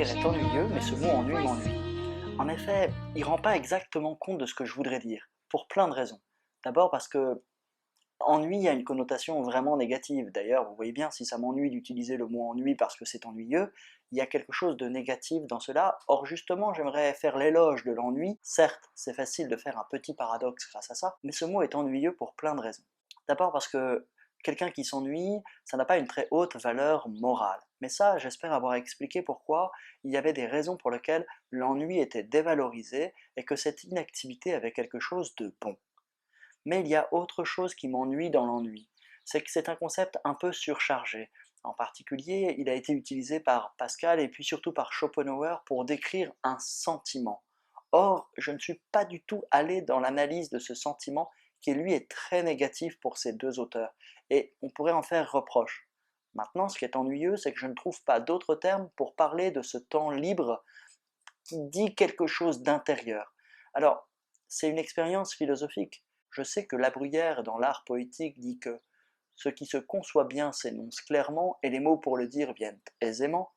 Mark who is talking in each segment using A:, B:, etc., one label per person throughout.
A: dire est ennuyeux, mais ce mot ennui m'ennuie. En effet, il rend pas exactement compte de ce que je voudrais dire, pour plein de raisons. D'abord parce que ennui a une connotation vraiment négative. D'ailleurs, vous voyez bien, si ça m'ennuie d'utiliser le mot ennui parce que c'est ennuyeux, il y a quelque chose de négatif dans cela. Or justement, j'aimerais faire l'éloge de l'ennui. Certes, c'est facile de faire un petit paradoxe grâce à ça, mais ce mot est ennuyeux pour plein de raisons. D'abord parce que quelqu'un qui s'ennuie, ça n'a pas une très haute valeur morale. Mais ça, j'espère avoir expliqué pourquoi il y avait des raisons pour lesquelles l'ennui était dévalorisé et que cette inactivité avait quelque chose de bon. Mais il y a autre chose qui m'ennuie dans l'ennui, c'est que c'est un concept un peu surchargé. En particulier, il a été utilisé par Pascal et puis surtout par Schopenhauer pour décrire un sentiment. Or, je ne suis pas du tout allé dans l'analyse de ce sentiment qui lui est très négatif pour ces deux auteurs, et on pourrait en faire reproche. Maintenant, ce qui est ennuyeux, c'est que je ne trouve pas d'autres termes pour parler de ce temps libre qui dit quelque chose d'intérieur. Alors, c'est une expérience philosophique. Je sais que La Bruyère, dans l'art poétique, dit que ce qui se conçoit bien s'énonce clairement et les mots pour le dire viennent aisément,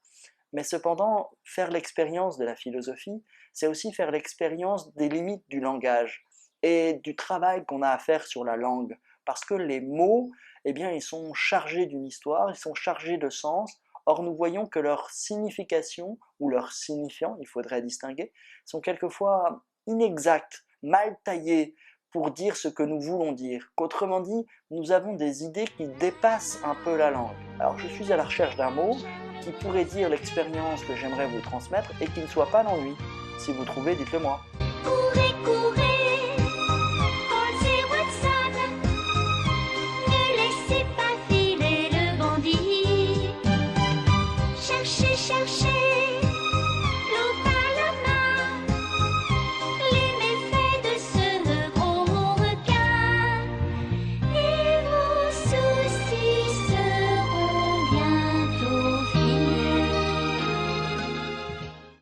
A: mais cependant, faire l'expérience de la philosophie, c'est aussi faire l'expérience des limites du langage et du travail qu'on a à faire sur la langue, parce que les mots, eh bien, ils sont chargés d'une histoire, ils sont chargés de sens. Or, nous voyons que leur signification, ou leur signifiant, il faudrait distinguer, sont quelquefois inexacts, mal taillés, pour dire ce que nous voulons dire. Qu'autrement dit, nous avons des idées qui dépassent un peu la langue. Alors, je suis à la recherche d'un mot qui pourrait dire l'expérience que j'aimerais vous transmettre et qui ne soit pas l'ennui. Si vous trouvez, dites-le moi.